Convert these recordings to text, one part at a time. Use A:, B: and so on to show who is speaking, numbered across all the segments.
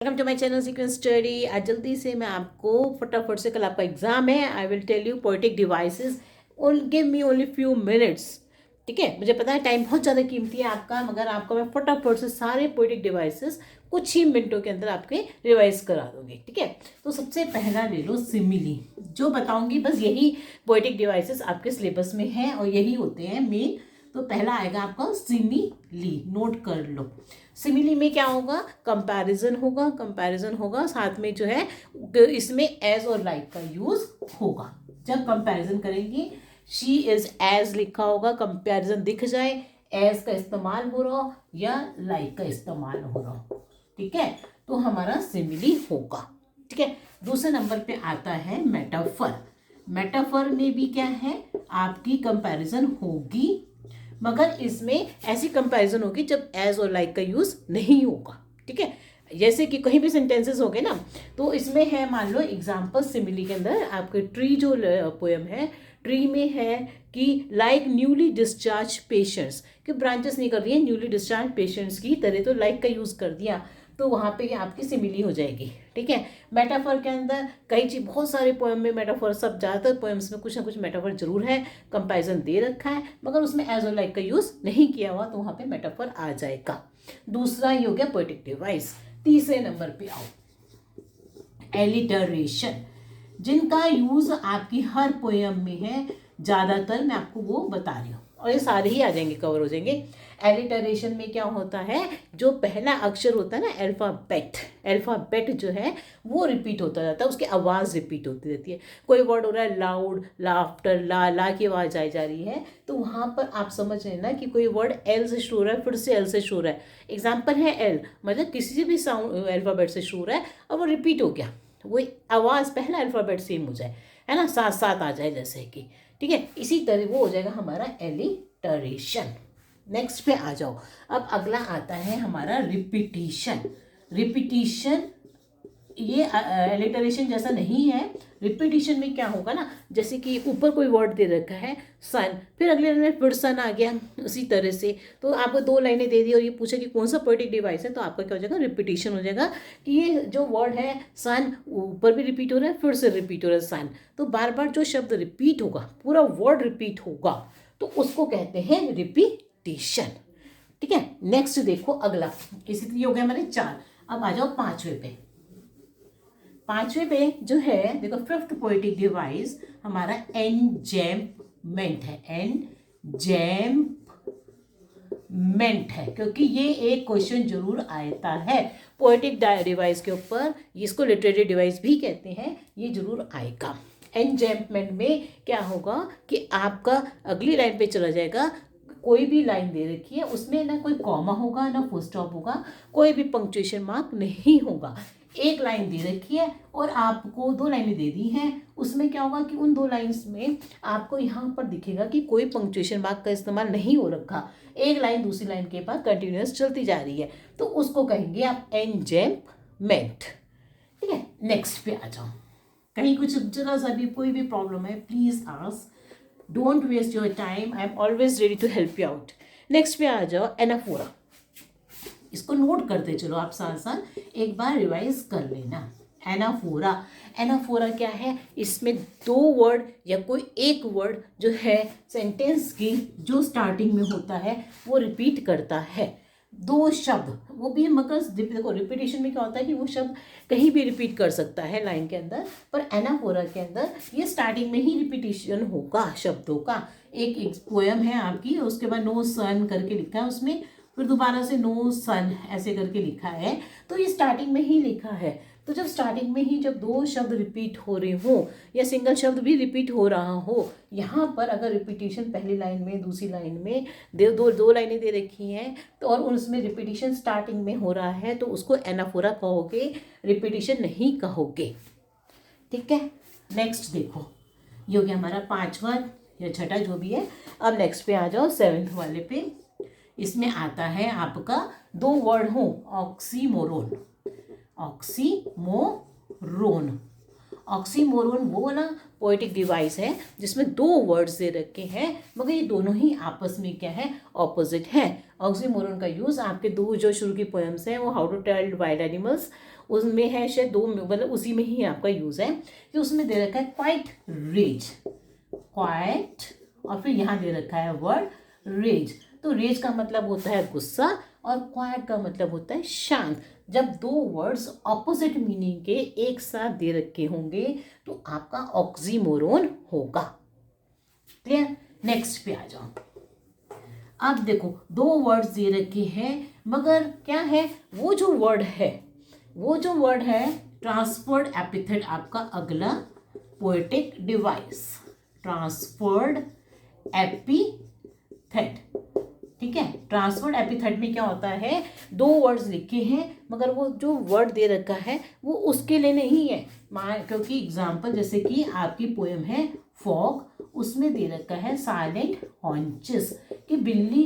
A: Welcome to my channel sequence study. आज जल्दी से मैं आपको फटाफट से, कल आपका एग्जाम है, I will tell you poetic devices. Give me only few minutes. ठीक है, मुझे पता है टाइम बहुत ज़्यादा कीमती है आपका, मगर आपको मैं फटाफट से सारे पोएटिक डिवाइसेस कुछ ही मिनटों के अंदर आपके रिवाइज करा दूंगी। ठीक है, तो सबसे पहला ले लो सिमिली। जो बताऊंगी बस यही पोएटिक डिवाइसेस आपके सिलेबस में हैं और यही होते हैं मेन। तो पहला आएगा आपका सिमिली, नोट कर लो। सिमिली में क्या होगा? कंपैरिजन होगा, कंपैरिजन होगा, साथ में जो है इसमें एज और लाइक का यूज होगा। जब कंपैरिजन करेंगे, शी इज एज लिखा होगा, कंपैरिजन दिख जाए, एज का इस्तेमाल हो रहा हो या लाइक का इस्तेमाल हो रहा हो। ठीक है, तो हमारा सिमिली होगा। ठीक है, दूसरे नंबर पे आता है मेटाफर। मेटाफर में भी क्या है, आपकी कंपैरिजन होगी, मगर इसमें ऐसी कंपैरिजन होगी जब एज और लाइक का यूज नहीं होगा। ठीक है, जैसे कि कहीं भी सेंटेंसेस हो गए ना, तो इसमें है, मान लो एग्जाम्पल सिमिली के अंदर आपके ट्री जो पोएम है, ट्री में है कि लाइक न्यूली डिस्चार्ज पेशेंट्स, कि ब्रांचेस नहीं कर रही है, न्यूली डिस्चार्ज पेशेंट्स की तरह, तो लाइक का यूज कर दिया, तो वहाँ पे आपकी सिमिली हो जाएगी। ठीक है, मेटाफर के अंदर कई चीज, बहुत सारे पोएम में मेटाफर, सब ज़्यादातर पोएम्स में कुछ ना कुछ मेटाफर जरूर है, कंपैरिजन दे रखा है, मगर उसमें एज और लाइक का यूज नहीं किया हुआ, तो वहाँ पे मेटाफर आ जाएगा। दूसरा ही हो गया पोएटिक डिवाइस। तीसरे नंबर पे आओ, एलिटरेशन, जिनका यूज आपकी हर पोएम में है ज़्यादातर, मैं आपको वो बता रही हूँ, और ये सारे ही आ जाएंगे, कवर हो जाएंगे। एलिटरेशन में क्या होता है, जो पहला अक्षर होता है ना, अल्फ़ाबेट, अल्फ़ाबेट जो है वो रिपीट होता जाता है, उसकी आवाज़ रिपीट होती रहती है। कोई वर्ड हो रहा है लाउड, लाफ्टर, ला की आवाज़ आई जा रही है, तो वहाँ पर आप समझ रहे हैं ना कि कोई वर्ड एल से शुरू हो रहा है, फिर से एल से शुरू हो रहा है। एग्जाम्पल है एल, मतलब किसी से भी साउंड अल्फ़ाबेट से शुरू हो रहा है और वो रिपीट हो गया, वही आवाज़ पहला अल्फ़ाबेट सेम हो जाए, है ना, साथ साथ आ जाए जैसे कि। ठीक है, इसी तरह वो हो जाएगा हमारा एलिटरेशन। नेक्स्ट पे आ जाओ। अब अगला आता है हमारा रिपीटिशन। रिपीटिशन ये एलिटरेशन जैसा नहीं है। रिपीटिशन में क्या होगा ना, जैसे कि ऊपर कोई वर्ड दे रखा है सन, फिर अगले लाइन में फिर सन आ गया, उसी तरह से। तो आपको दो लाइनें दे दी और ये पूछा कि कौन सा पोएटिक डिवाइस है, तो आपका क्या हो जाएगा, रिपीटिशन हो जाएगा, कि ये जो वर्ड है सन, ऊपर भी रिपीट हो रहा है, फिर से रिपीट हो रहा है सन, तो बार बार जो शब्द रिपीट होगा, पूरा वर्ड रिपीट होगा, तो उसको कहते हैं रिपीटिशन। ठीक है, नेक्स्ट देखो अगला, इसी हो गया हमारे चार। अब आ जाओ पांचवे पे। पांचवे पे जो है देखो, फिफ्थ पोएटिक डिवाइस हमारा एनजैम्पमेंट है, एनजैम्पमेंट है, क्योंकि ये एक क्वेश्चन जरूर आता है पोएटिक डिवाइस के ऊपर, इसको लिटरेरी डिवाइस भी कहते हैं, ये जरूर आएगा। एनजैम्पमेंट में क्या होगा कि आपका अगली लाइन पे चला जाएगा, कोई भी लाइन दे रखी है, उसमें ना कोई कॉमा होगा ना फुल स्टॉप होगा, कोई भी पंक्चुएशन मार्क नहीं होगा। एक लाइन दे रखी है और आपको दो लाइनें दे दी हैं, उसमें क्या होगा कि उन दो लाइंस में आपको यहाँ पर दिखेगा कि कोई पंक्चुएशन मार्क का इस्तेमाल नहीं हो रखा, एक लाइन दूसरी लाइन के पास कंटिन्यूअस चलती जा रही है, तो उसको कहेंगे आप एनजैम्पमेंट। ठीक है, नेक्स्ट पे आ जाओ। कहीं कुछ जरा सा भी कोई भी प्रॉब्लम है, please ask, don't waste your time, I am always ready to help you out. Next पे आ जाओ, एनाफोरा। इसको नोट करते चलो आप, साथ साथ एक बार रिवाइज कर लेना। एनाफोरा, एनाफोरा क्या है, इसमें दो वर्ड या कोई एक वर्ड जो है सेंटेंस की जो स्टार्टिंग में होता है वो रिपीट करता है, दो शब्द, वो भी, मगर देखो रिपीटेशन में क्या होता है कि वो शब्द कहीं भी रिपीट कर सकता है लाइन के अंदर, पर एनाफोरा के अंदर ये स्टार्टिंग में ही रिपीटेशन होगा शब्दों का। एक पोएम है आपकी, उसके बाद नो सन करके लिखा है उसमें, फिर दोबारा से नो सन ऐसे करके लिखा है, तो ये स्टार्टिंग में ही लिखा है। तो जब स्टार्टिंग में ही जब दो शब्द रिपीट हो रहे हो या सिंगल शब्द भी रिपीट हो रहा हो, यहाँ पर अगर रिपीटिशन पहली लाइन में दूसरी लाइन में दो लाइनें दे रखी हैं, तो और उसमें रिपीटिशन स्टार्टिंग में हो रहा है, तो उसको एनाफोरा कहोगे, रिपीटिशन नहीं कहोगे। ठीक है, नेक्स्ट देखो, ये हो गया हमारा पांचवा या छठा जो भी है। अब नेक्स्ट पे आ जाओ, सेवेंथ वाले पे। इसमें आता है आपका दो वर्ड हो, ऑक्सीमोरोन, ऑक्सीमोरोन। ऑक्सीमोरोन वो ना पोएटिक डिवाइस है जिसमें दो वर्ड्स दे रखे हैं, मगर ये दोनों ही आपस में क्या है, ऑपोजिट है। ऑक्सीमोरोन का यूज़ आपके दो जो शुरू की पोएम्स हैं, वो how to tell wild animals, उसमें है शायद दो, मतलब उसी में ही आपका यूज़ है कि उसमें दे रखा है क्वाइट रेज, क्वाइट, और फिर यहाँ दे रखा है वर्ड रेज। तो रेज का मतलब होता है गुस्सा और क्वाइट का मतलब होता है शांत। जब दो वर्ड्स ऑपोजिट मीनिंग के एक साथ दे रखे होंगे तो आपका ऑक्सीमोरोन होगा। क्लियर? नेक्स्ट पे आ जाओ। अब देखो दो वर्ड्स दे रखे हैं, मगर क्या है वो जो वर्ड है ट्रांसफर्ड एपिथेट आपका अगला पोएटिक डिवाइस, ट्रांसफर्ड एपिथेट। ठीक है, ट्रांसफर्ड एपिथेट में क्या होता है, दो वर्ड्स लिखे हैं मगर वो जो वर्ड दे रखा है वो उसके लिए नहीं है। क्योंकि एग्जाम्पल जैसे कि आपकी पोएम है फॉग, उसमें दे रखा है साइलेंट हॉन्चेस, कि बिल्ली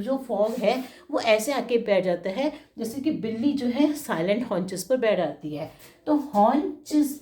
A: जो फॉग है वो ऐसे आके बैठ जाता है जैसे कि बिल्ली जो है साइलेंट हॉन्चेस पर बैठ जाती है। तो हॉन्चेस,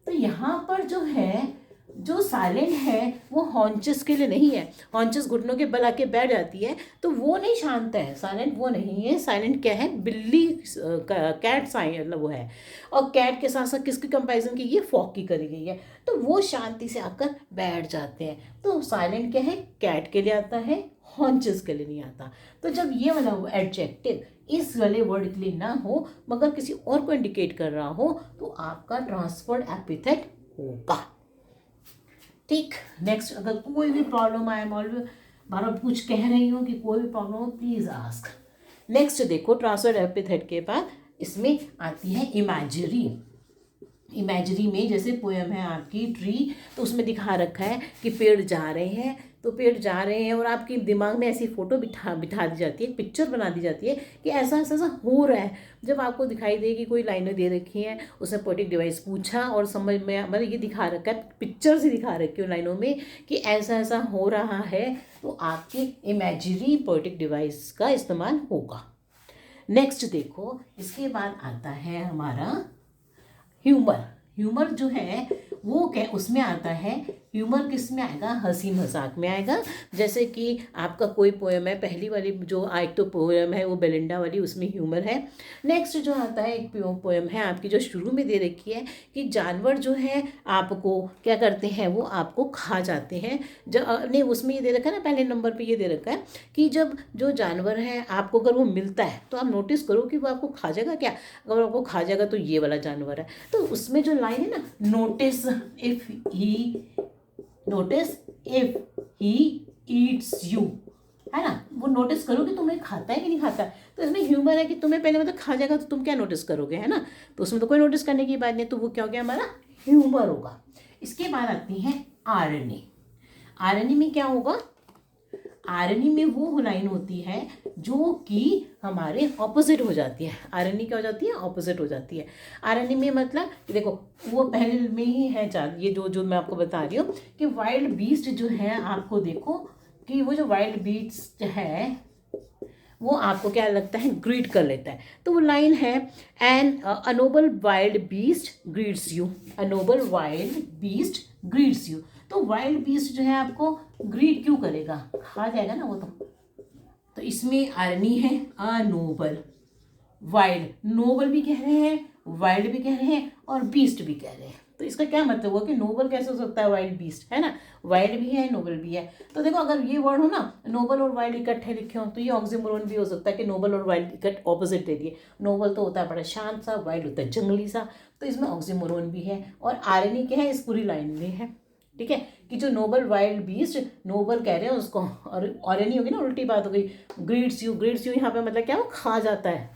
A: तो यहाँ पर जो है जो साइलेंट है वो हॉन्चेस के लिए नहीं है। हॉन्चेस घुटनों के बल आके बैठ जाती है तो वो नहीं शांत है, साइलेंट वो नहीं है। साइलेंट क्या है, बिल्ली, कैट मतलब वो है। और कैट के साथ साथ किसकी कंपैरिजन की, ये फॉग की करी गई है। तो वो शांति से आकर बैठ जाते हैं। तो साइलेंट क्या है, कैट के लिए आता है, हॉन्चेस के लिए नहीं आता। तो जब ये वाला एडजेक्टिव इस वाले वर्ड के लिए ना हो मगर किसी और को इंडिकेट कर रहा हो तो आपका ट्रांसफर्ड एपिथेट होगा। ठीक, नेक्स्ट, अगर कोई भी प्रॉब्लम आए, मॉल्व बार कुछ कह रही हूँ कि कोई भी प्रॉब्लम हो प्लीज़ आस्क। नेक्स्ट देखो, ट्रांसफर्ड एपिथेट के बाद इसमें आती है इमेजरी। इमेजरी में जैसे पोएम है आपकी ट्री, तो उसमें दिखा रखा है कि पेड़ जा रहे हैं, तो पेड़ जा रहे हैं और आपके दिमाग में ऐसी फोटो बिठा दी जाती है, पिक्चर बना दी जाती है कि ऐसा ऐसा ऐसा हो रहा है। जब आपको दिखाई दे कि कोई लाइनें दे रखी हैं, उसने पोएटिक डिवाइस पूछा और समझ में मतलब ये दिखा रखा है, पिक्चर से दिखा रखी है लाइनों में कि ऐसा ऐसा हो रहा है, तो आपकी इमेजरी पोएटिक डिवाइस का इस्तेमाल होगा। नेक्स्ट देखो, इसके बाद आता है हमारा ह्यूमर। ह्यूमर जो है वो क्या, उसमें आता है, ह्यूमर किस में आएगा, हंसी मजाक में आएगा। जैसे कि आपका कोई पोएम है, पहली वाली जो एक तो पोएम है वो बेलिंडा वाली, उसमें ह्यूमर है। नेक्स्ट जो आता है एक पोएम है आपकी जो शुरू में दे रखी है कि जानवर जो है आपको क्या करते हैं, वो आपको खा जाते हैं। नहीं, उसमें ये दे रखा है ना, पहले नंबर पर ये दे रखा है कि जब जो जानवर है आपको अगर वो मिलता है तो आप नोटिस करो कि वो आपको खा जाएगा क्या। अगर आपको खा जाएगा तो ये वाला जानवर है। तो उसमें जो लाइन है ना, notice if he eats you, है ना, वो नोटिस करो कि तुम्हें खाता है कि नहीं खाता। तो इसमें ह्यूमर है कि तुम्हें पहले मतलब खा जाएगा तो तुम क्या नोटिस करोगे, है ना। तो उसमें तो कोई नोटिस करने की बात नहीं, तो वो क्या हो गया, हमारा ह्यूमर होगा। इसके बाद आती है आयरनी। आयरनी में क्या होगा, आयरनी में वो लाइन होती है जो कि हमारे ऑपोजिट हो जाती है। आयरनी क्या हो जाती है, ऑपोजिट हो जाती है। आयरनी में मतलब देखो वो पहले में ही है, ये जो मैं आपको बता रही हूँ कि वाइल्ड बीस्ट जो है, आपको देखो कि वो जो वाइल्ड बीस्ट है वो आपको क्या लगता है, ग्रीट कर लेता है। तो वो लाइन है, an a noble wild beast greets you, a noble wild beast greets you. तो वाइल्ड बीस्ट जो है आपको ग्रीट क्यों करेगा, खा जाएगा ना वो तो इसमें आयरनी है, अ नोबल, वाइल्ड, नोबल भी कह रहे हैं, वाइल्ड भी कह रहे हैं और बीस्ट भी कह रहे हैं। तो इसका क्या मतलब हुआ कि नोबल कैसे हो सकता है, वाइल्ड बीस्ट है ना, वाइल्ड भी है नोबल भी है। तो देखो अगर ये वर्ड हो ना, नोबल और वाइल्ड इकट्ठे लिखे हो तो ये ऑक्सीमोरोन भी हो सकता है कि नोबल और वाइल्ड इकट्ठे ऑपोजिट दे दिए। नोबल तो होता है बड़ा शांत सा, वाइल्ड होता है जंगली सा, तो इसमें ऑक्सीमोरोन भी है और आयरनी क्या है, इस पूरी लाइन में है। ठीक है, कि जो नोबल वाइल्ड बीस्ट, नोबल कह रहे हैं उसको, और आयरनी होगी ना, उल्टी बात हो गई। ग्रीट्स यू यहाँ पे मतलब क्या, वो खा जाता है,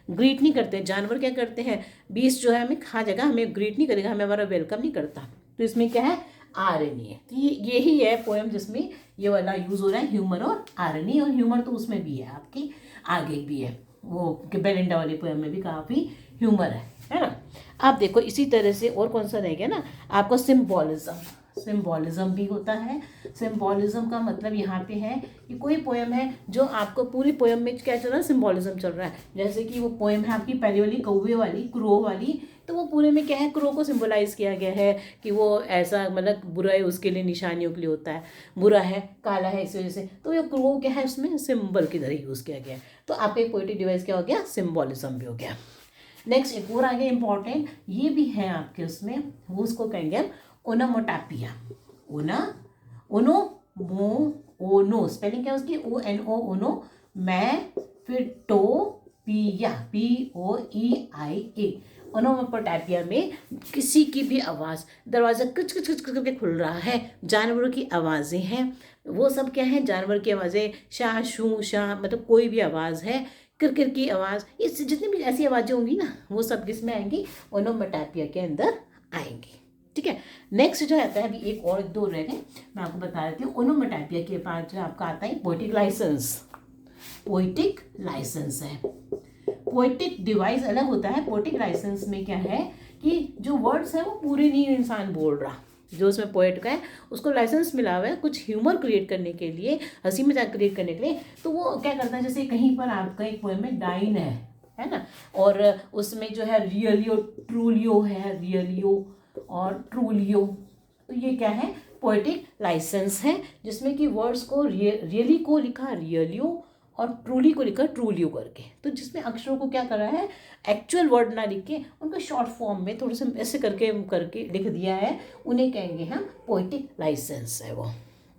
A: ग्रीट नहीं करते। जानवर क्या करते हैं, बीस्ट जो है हमें खा जाएगा, हमें ग्रीट नहीं करेगा, हमें हमारा वेलकम नहीं करता। तो इसमें क्या है, आयरनी है। तो यही है पोएम जिसमें ये वाला यूज़ हो रहा है, ह्यूमर और आयरनी। और ह्यूमर तो उसमें भी है आपकी, आगे भी है, वो बेलिंडा वाली पोएम में भी काफ़ी ह्यूमर है ना। आप देखो इसी तरह से और कौन सा रह गया ना आपको, सिम्बोलिज्म। सिम्बोलिज्म भी होता है। सिम्बोलिज्म का मतलब यहाँ पे है कि कोई पोएम है जो आपको पूरी पोएम में क्या चल रहा है, सिम्बोलिज्म चल रहा है। जैसे कि वो पोएम है आपकी पहली वाली कौवे वाली, क्रो वाली, तो वो पूरे में क्या है, क्रो को सिम्बोलाइज किया गया है कि वो ऐसा मतलब बुरा है, उसके लिए निशानियों के लिए होता है, बुरा है, काला है, इस वजह से। तो ये क्रो क्या है, उसमें सिम्बल की तरह यूज़ किया गया है। तो आपका एक पोएटिक डिवाइस क्या हो गया, सिम्बोलिज्म भी हो गया। नेक्स्ट एक और आगे इंपॉर्टेंट ये भी है आपके उसमें, वो उसको कहेंगे हम ओनोमोटापिया। ओनो मो ओनो, स्पेलिंग क्या है उसकी, ONO ओनो, मैं फिर टो पिया POEIA। ओनोमोटापिया में किसी की भी आवाज़, दरवाज़ा कुछ कुछ कुछ करके खुल रहा है, जानवरों की आवाज़ें हैं, वो सब क्या है, जानवर की आवाज़ें, शाह शू शाह, मतलब कोई भी आवाज़ है, किरकिर की आवाज़, ये जितनी भी ऐसी आवाज़ें होंगी ना, वो सब किस में आएंगी, ओनोमोटापिया के अंदर आएंगी। ठीक है। नेक्स्ट जो आता है, अभी एक और दो रह गए, मैं आपको बता देती हूँ। ओनोमोटापिया के बाद जो आपका आता है पोएटिक लाइसेंस। पोएटिक लाइसेंस है, पोएटिक डिवाइस अलग होता है। पोएटिक लाइसेंस में क्या है कि जो वर्ड्स है वो पूरे नहीं इंसान बोल रहा, जो उसमें पोएट का है उसको लाइसेंस मिला हुआ है कुछ ह्यूमर क्रिएट करने के लिए, हंसी मजाक क्रिएट करने के लिए। तो वो क्या करता है, जैसे कहीं पर आपका एक पोएम में डाइन है ना, और उसमें जो है रियलियो ट्रूलियो है, रियलियो और ट्रूलियो, तो ये क्या है, पोएटिक लाइसेंस है, जिसमें कि वर्ड्स को रियली को लिखा रियलियो और ट्रूली को लिखा ट्रूलियो करके, तो जिसमें अक्षरों को क्या करा है, एक्चुअल वर्ड ना लिख के उनको शॉर्ट फॉर्म में थोड़े से ऐसे करके करके लिख दिया है, उन्हें कहेंगे हम पोएटिक लाइसेंस है वो।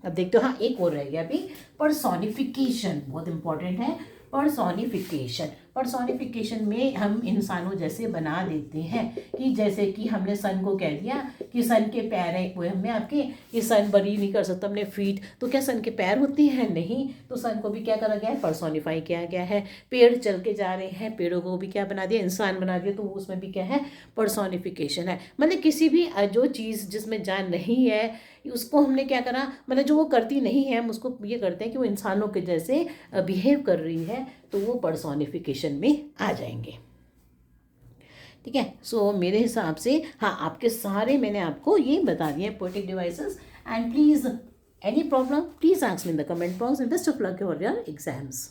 A: अब देखते हो, हाँ एक और रह गया अभी, पर्सोनिफिकेशन, बहुत इंपॉर्टेंट है। पर्सोनिफिकेशन, पर्सोनिफिकेशन में हम इंसानों जैसे बना देते हैं, कि जैसे कि हमने सन को कह दिया कि सन के पैर है, एक पोएम में आपके, कि सन बरी नहीं कर सकता हमने फीट, तो क्या सन के पैर होते हैं, नहीं, तो सन को भी क्या करा गया है, पर्सोनिफाई किया गया है। पेड़ चल के जा रहे हैं, पेड़ों को भी क्या बना दिया, इंसान बना दिया, तो उसमें भी क्या है, पर्सोनिफिकेशन है। मतलब किसी भी जो चीज़ जिसमें जान नहीं है उसको हमने क्या करा, मतलब जो वो करती नहीं है हम उसको ये करते हैं कि वो इंसानों के जैसे बिहेव कर रही है, तो वो पर्सोनिफिकेशन में आ जाएंगे। ठीक है। सो मेरे हिसाब से हाँ आपके सारे मैंने आपको ये बता दिए poetic devices. And please any problem please ask me in the comment box, and best of luck for your exams.